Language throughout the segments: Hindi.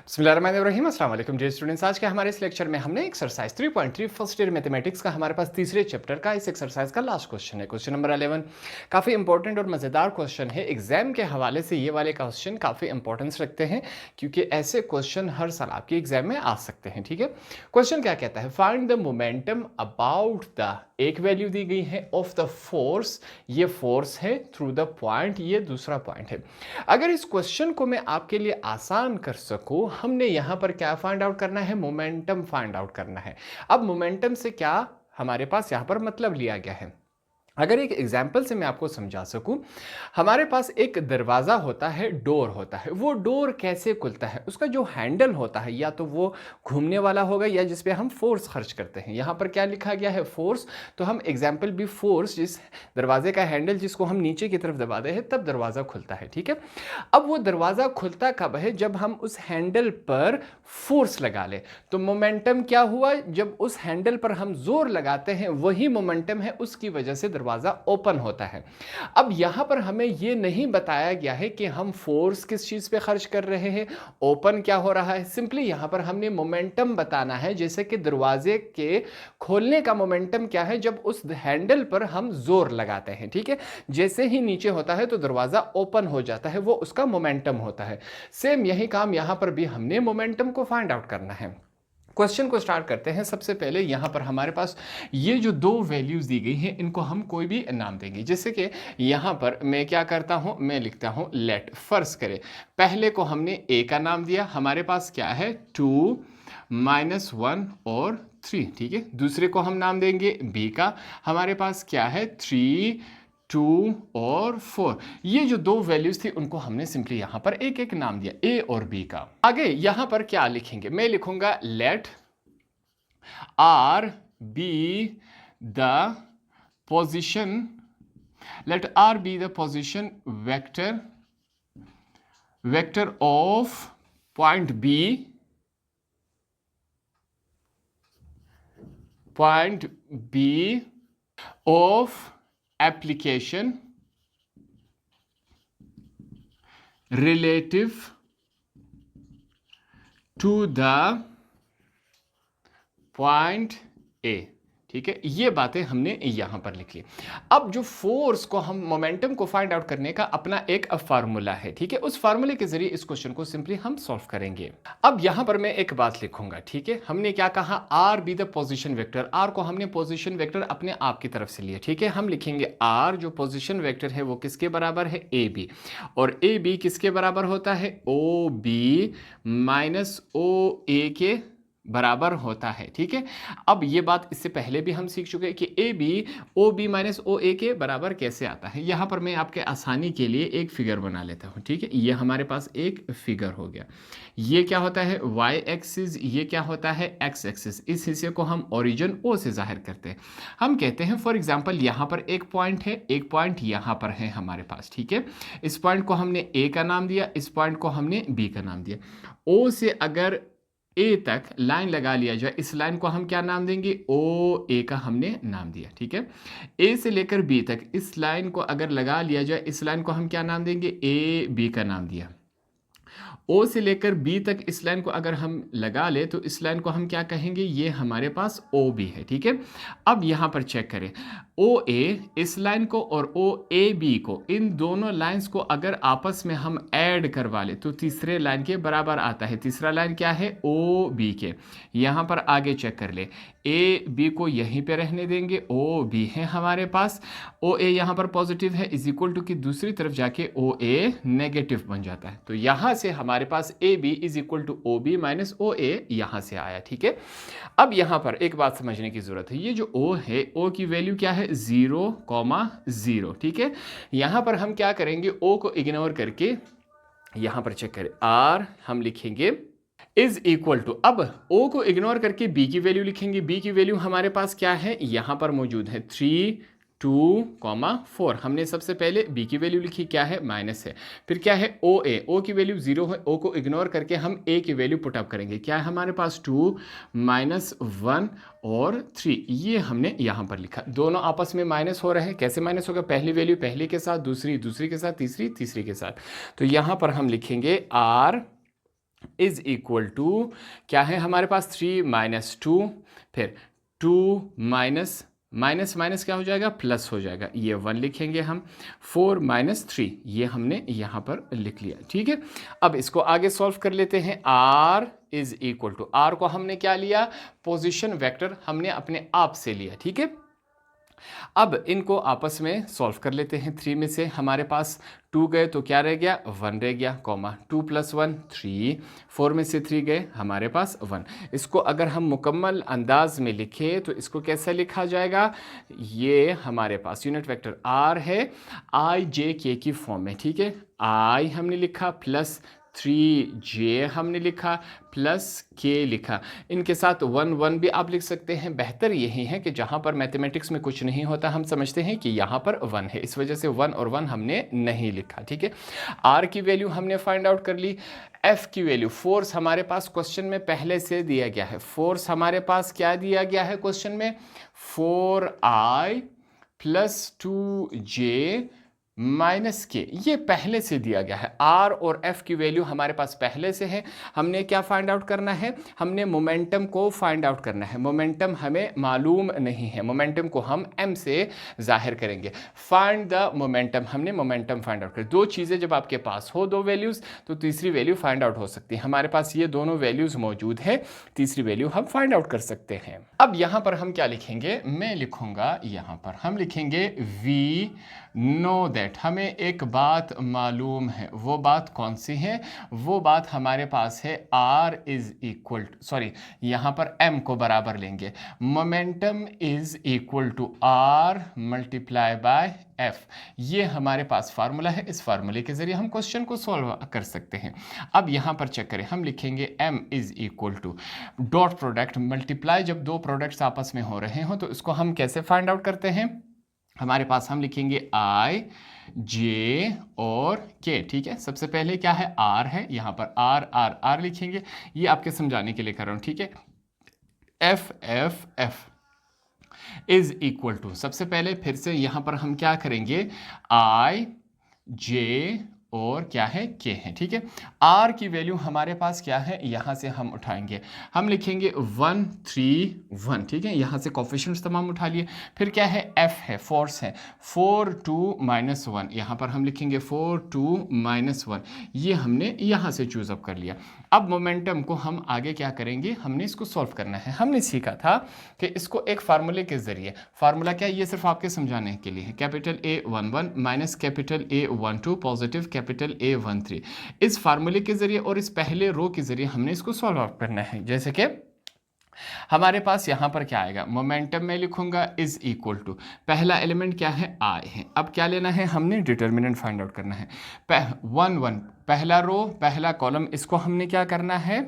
बिस्मिल्लाहिर्रहमानिर्रहीम अस्सलाम वालेकुम डियर स्टूडेंट्स। आज के हमारे इस लेक्चर में हमने एक्सरसाइज 3.3 फर्स्ट ईयर मैथमेटिक्स का हमारे पास तीसरे चैप्टर का इस एक्सरसाइज का लास्ट क्वेश्चन है, क्वेश्चन नंबर 11। काफ़ी इंपॉर्टेंट और मज़ेदार क्वेश्चन है। एग्जाम के हवाले से ये वाले क्वेश्चन काफ़ी इंपॉर्टेंस रखते हैं क्योंकि ऐसे क्वेश्चन हर साल आपके एग्जाम में आ सकते हैं। ठीक है, क्वेश्चन क्या कहता है, find the momentum about the, एक वैल्यू दी गई है, ऑफ द फोर्स, ये फोर्स है, थ्रू द पॉइंट, ये दूसरा पॉइंट है। अगर इस क्वेश्चन को मैं आपके लिए आसान कर सकूं, हमने यहां पर क्या फाइंड आउट करना है, मोमेंटम फाइंड आउट करना है। अब मोमेंटम से क्या हमारे पास यहां पर मतलब लिया गया है, अगर एक एग्जाम्पल से मैं आपको समझा सकूं, हमारे पास एक दरवाज़ा होता है, डोर होता है। वो डोर कैसे खुलता है, उसका जो हैंडल होता है या तो वो घूमने वाला होगा या जिस पे हम फोर्स खर्च करते हैं। यहाँ पर क्या लिखा गया है, फोर्स, तो हम एग्जाम्पल भी फोर्स, जिस दरवाजे का हैंडल जिसको हम नीचे की तरफ दबाते हैं तब दरवाज़ा खुलता है। ठीक है, अब वो दरवाज़ा खुलता कब है, जब हम उस हैंडल पर फोर्स लगा लें। तो मोमेंटम क्या हुआ, जब उस हैंडल पर हम जोर लगाते हैं वही मोमेंटम है, उसकी वजह से दरवाज़ा ओपन होता है। अब यहां पर हमें यह नहीं बताया गया है कि हम फोर्स किस चीज पे खर्च कर रहे हैं, ओपन क्या हो रहा है। सिंपली यहां पर हमने मोमेंटम बताना है, जैसे कि दरवाजे के खोलने का मोमेंटम क्या है, जब उस हैंडल पर हम जोर लगाते हैं। ठीक है, जैसे ही नीचे होता है तो दरवाजा ओपन हो जाता है, वो उसका मोमेंटम होता है। सेम यही काम यहां पर भी हमने मोमेंटम को फाइंड आउट करना है। क्वेश्चन को स्टार्ट करते हैं। सबसे पहले यहां पर हमारे पास ये जो दो वैल्यूज दी गई हैं, इनको हम कोई भी नाम देंगे। जैसे कि यहां पर मैं क्या करता हूं, मैं लिखता हूं लेट। फर्ज करें, पहले को हमने ए का नाम दिया, हमारे पास क्या है 2 -1 और 3। ठीक है, दूसरे को हम नाम देंगे बी का, हमारे पास क्या है 3 2 और 4। ये जो दो वैल्यूज थी उनको हमने सिंपली यहां पर एक एक नाम दिया, ए और बी का। आगे यहां पर क्या लिखेंगे, मैं लिखूंगा let r B the position, let r B the position vector of point B of application relative to the point A। ठीक है, ये बातें हमने यहां पर लिखी। अब जो फोर्स को हम मोमेंटम को फाइंड आउट करने का अपना एक फार्मूला है। ठीक है, उस फार्मूले के जरिए इस क्वेश्चन को सिंपली हम सॉल्व करेंगे। अब यहां पर मैं एक बात लिखूंगा। ठीक है, हमने क्या कहा, r B the position vector, r को हमने पोजीशन वेक्टर अपने आप की तरफ से लिया। ठीक है, हम लिखेंगे आर जो पोजीशन वेक्टर है वो किसके बराबर है, ए बी, और ए बी किसके बराबर होता है, ओ बी माइनस ओ ए के बराबर होता है। ठीक है, अब ये बात इससे पहले भी हम सीख चुके हैं कि A B O B minus O A के बराबर कैसे आता है। यहां पर मैं आपके आसानी के लिए एक फिगर बना लेता हूं। ठीक है, ये हमारे पास एक फिगर हो गया। ये क्या होता है, वाई एक्सिस, ये क्या होता है, एक्स एक्सिस। इस हिस्से को हम ओरिजिन ओ से जाहिर करते हैं। हम कहते हैं फॉर एग्जाम्पल यहां पर एक पॉइंट है, एक पॉइंट यहां पर है हमारे पास। ठीक है, इस पॉइंट को हमने ए का नाम दिया, इस पॉइंट को हमने बी का नाम दिया। ओ से अगर ए तक लाइन लगा लिया जाए, इस लाइन को हम क्या नाम देंगे, ओ ए का हमने नाम दिया। ठीक है, ए से लेकर बी तक इस लाइन को अगर लगा लिया जाए, इस लाइन को हम क्या नाम देंगे, ए बी का नाम दिया। ओ से लेकर बी तक इस लाइन को अगर हम लगा ले तो इस लाइन को हम क्या कहेंगे, ये हमारे पास ओ बी है। ठीक है, अब यहां पर चेक करें, ओ ए इस लाइन को और ओ ए बी को, इन दोनों लाइंस को अगर आपस में हम ऐड करवा ले तो तीसरे लाइन के बराबर आता है। तीसरा लाइन क्या है, ओ बी के। यहां पर आगे चेक कर ले, ए बी को यहीं पे रहने देंगे, ओ बी है हमारे पास, ओ ए यहां पर पॉजिटिव है, इज इक्वल टू की दूसरी तरफ जाके ओ ए नेगेटिव बन जाता है। तो यहां से हमारे पास A B is equal to O B minus O A यहां से आया। ठीक है, अब यहां पर एक बात समझने की जरूरत है, ये जो ओ है, ओ की वैल्यू क्या है, 0,0। ठीक है, यहां पर हम क्या करेंगे, ओ को इग्नोर करके यहां पर चेक करें, आर हम लिखेंगे इज इक्वल टू, अब ओ को इग्नोर करके बी की वैल्यू लिखेंगे। बी की वैल्यू हमारे पास क्या है, यहां पर मौजूद है 3 2,4। हमने सबसे पहले बी की वैल्यू लिखी, क्या है, माइनस है। फिर क्या है, ओ ए, ओ की वैल्यू 0 है, ओ को इग्नोर करके हम ए की वैल्यू पुटअप करेंगे, क्या है हमारे पास 2 -1 और 3। ये हमने यहां पर लिखा, दोनों आपस में माइनस हो रहे हैं। कैसे माइनस होगा, पहली वैल्यू पहले के साथ, दूसरी दूसरी के साथ, तीसरी तीसरी के साथ। तो यहां पर हम लिखेंगे आर इज इक्वल टू क्या है हमारे पास 3 माइनस 2, फिर 2 माइनस माइनस माइनस क्या हो जाएगा, प्लस हो जाएगा, ये 1 लिखेंगे हम। 4 माइनस 3 ये हमने यहाँ पर लिख लिया, ठीक है। अब इसको आगे सॉल्व कर लेते हैं। r is equal to, r को हमने क्या लिया, पोजीशन वेक्टर हमने अपने आप से लिया, ठीक है। अब इनको आपस में सॉल्व कर लेते हैं। 3 में से हमारे पास 2 गए तो क्या रह गया, 1 रह गया, कॉमा 2 + 1 3, 4 में से 3 गए हमारे पास 1। इसको अगर हम मुकम्मल अंदाज में लिखें तो इसको कैसे लिखा जाएगा, ये हमारे पास यूनिट वेक्टर r है i j k की फॉर्म में, ठीक है। i हमने लिखा प्लस 3j हमने लिखा प्लस k लिखा, इनके साथ 1 1 भी आप लिख सकते हैं। बेहतर यही है कि जहाँ पर मैथमेटिक्स में कुछ नहीं होता हम समझते हैं कि यहाँ पर 1 है, इस वजह से 1 और 1 हमने नहीं लिखा, ठीक है। r की वैल्यू हमने फाइंड आउट कर ली। f की वैल्यू, फोर्स हमारे पास क्वेश्चन में पहले से दिया गया है। फोर्स हमारे पास क्या दिया गया है क्वेश्चन में, 4i + 2j माइनस के, ये पहले से दिया गया है। r और f की वैल्यू हमारे पास पहले से है। हमने क्या फाइंड आउट करना है, हमने मोमेंटम को फाइंड आउट करना है। मोमेंटम हमें मालूम नहीं है, मोमेंटम को हम m से जाहिर करेंगे। फाइंड द मोमेंटम, हमने मोमेंटम फाइंड आउट कर। दो चीज़ें जब आपके पास हो, दो वैल्यूज़, तो तीसरी वैल्यू फाइंड आउट हो सकती है। हमारे पास ये दोनों वैल्यूज़ मौजूद है, तीसरी वैल्यू हम फाइंड आउट कर सकते हैं। अब यहाँ पर हम क्या लिखेंगे, मैं लिखूंगा यहाँ पर हम लिखेंगे वी नो दैट, हमें एक बात मालूम है। वो बात कौन सी है, वो बात हमारे पास है r is equal to, sorry यहाँ पर m को बराबर लेंगे, momentum is equal to r multiply by f। ये हमारे पास फार्मूला है, इस फार्मूले के जरिए हम क्वेश्चन को सॉल्व कर सकते हैं। अब यहाँ पर चेक करें, हम लिखेंगे m is equal to dot product multiply, जब दो प्रोडक्ट्स आपस में हो रहे हो तो इसको हम कैसे फाइंड आउट करते हैं, हमारे पास हम लिखेंगे i j और k, ठीक है। सबसे पहले क्या है, r है, यहाँ पर r लिखेंगे, ये आपके समझाने के लिए कर रहा हूँ, ठीक है। f इज इक्वल टू, सबसे पहले फिर से यहाँ पर हम क्या करेंगे, i j और क्या है, k है, ठीक है। r की वैल्यू हमारे पास क्या है, यहाँ से हम उठाएंगे, हम लिखेंगे 1 3 1, ठीक है। यहाँ से कोफिशिएंट्स तमाम उठा लिए। फिर क्या है, f है, फोर्स है, 4 2 -1, यहाँ पर हम लिखेंगे 4 2 -1, ये हमने यहाँ से चूज अप कर लिया। अब मोमेंटम को हम आगे क्या करेंगे, हमने इसको सॉल्व करना है। हमने सीखा था कि इसको एक फार्मूले के जरिए, फार्मूला क्या है, ये सिर्फ आपके समझाने के लिए है, capital A11 minus capital A12 positive capital A13, इस फार्मूले के जरिए और इस पहले रो के जरिए हमने इसको सॉल्व आउट करना है। जैसे कि हमारे पास यहाँ पर क्या आएगा, मोमेंटम में लिखूंगा इज इक्वल टू, पहला एलिमेंट क्या है, आई है। अब क्या लेना है, हमने डिटर्मिनेंट फाइंड आउट करना है। 1 1 पहला रो पहला कॉलम, इसको हमने क्या करना है,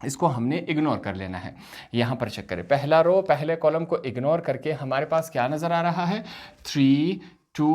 इसको हमने इग्नोर कर लेना है। यहाँ पर चेक करें, पहला रो पहले कॉलम को इग्नोर करके हमारे पास क्या नज़र आ रहा है, 3 2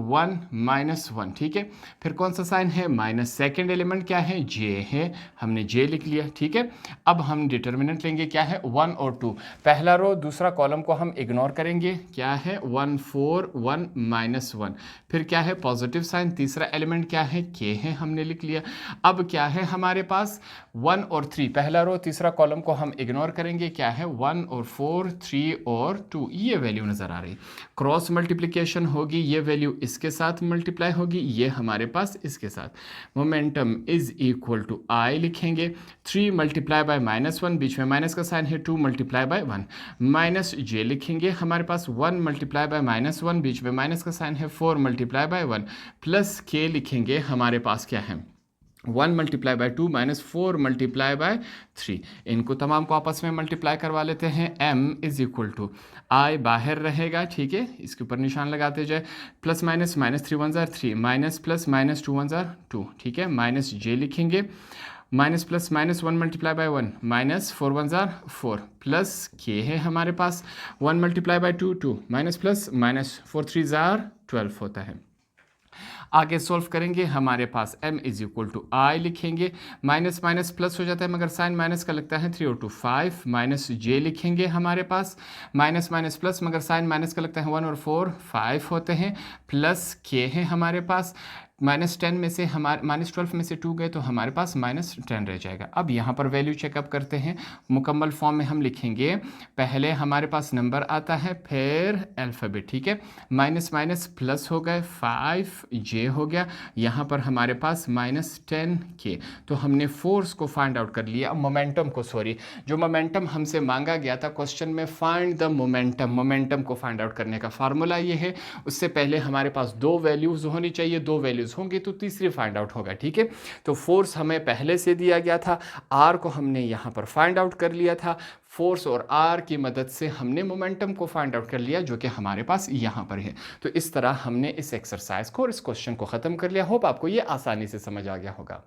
1 -1, ठीक है। फिर कौन सा साइन है, माइनस, सेकेंड एलिमेंट क्या है, j है, हमने j लिख लिया, ठीक है। अब हम डिटर्मिनेंट लेंगे, क्या है, 1 और 2, पहला रो दूसरा कॉलम को हम इग्नोर करेंगे, क्या है 1 4 1 -1, फिर क्या है पॉजिटिव साइन, तीसरा एलिमेंट क्या है, k है, हमने लिख लिया। अब क्या है हमारे पास 1 और 3, पहला रो तीसरा कॉलम को हम इग्नोर करेंगे, क्या है 1 और 4 3 और 2, ये वैल्यू नज़र आ रही। क्रॉस मल्टीप्लिकेशन होगी, ये वैल्यू इसके साथ मल्टीप्लाई होगी, ये हमारे पास इसके साथ। मोमेंटम इज इक्वल टू आई लिखेंगे, 3 मल्टीप्लाई बाय -1, बीच में माइनस का साइन है, 2 मल्टीप्लाई बाय 1, माइनस j लिखेंगे, हमारे पास 1 मल्टीप्लाई बाय -1, बीच में माइनस का साइन है, 4 मल्टीप्लाई बाय 1, प्लस k लिखेंगे, हमारे पास क्या है 1 मल्टीप्लाई बाय 2 -4 मल्टीप्लाई बाय 3, इनको तमाम को आपस में मल्टीप्लाई करवा लेते हैं। m इज इक्वल टू, आई बाहर रहेगा, ठीक है, इसके ऊपर निशान लगाते जाए, plus minus, -3 1 jar 3, minus plus -2 1 jar 2, ठीक है, माइनस j लिखेंगे, minus plus -1 multiply by 1, -4 1 jar 4, plus k है हमारे पास, 1 multiply by 2 2, minus plus -4 3 jar 12 होता है। आगे सॉल्व करेंगे, हमारे पास m इज इक्वल टू आई लिखेंगे, माइनस माइनस प्लस हो जाता है मगर साइन माइनस का लगता है, 3 और 2 5, माइनस j लिखेंगे, हमारे पास माइनस माइनस प्लस मगर साइन माइनस का लगता है, 1 और 4 5 होते हैं, प्लस k है हमारे पास, -10 में से हमारे -12 में से 2 गए तो हमारे पास -10 रह जाएगा। अब यहाँ पर वैल्यू चेकअप करते हैं। मुकम्मल फॉर्म में हम लिखेंगे, पहले हमारे पास नंबर आता है फिर अल्फ़ाबेट, ठीक है। माइनस माइनस प्लस हो गए, 5j हो गया। यहाँ पर हमारे पास -10k। तो हमने फोर्स को फाइंड आउट कर लिया। मोमेंटम को, सॉरी, जो मोमेंटम हमसे मांगा गया था क्वेश्चन में, फाइंड द मोमेंटम, मोमेंटम को फाइंड आउट करने का फार्मूला ये है। उससे पहले हमारे पास 2 वैल्यूज़ होनी चाहिए, 2 वैल्यूज़ होंगी तो तीसरी फाइंड आउट होगा, ठीक है। तो फोर्स हमें पहले से दिया गया था, आर को हमने यहाँ पर फाइंड आउट कर लिया था। फोर्स और आर की मदद से हमने मोमेंटम को फाइंड आउट कर लिया, जो कि हमारे पास यहाँ पर है। तो इस तरह हमने इस एक्सरसाइज को और इस क्वेश्चन को ख़त्म कर लिया। होप आपको ये आसानी से समझ आ गया होगा।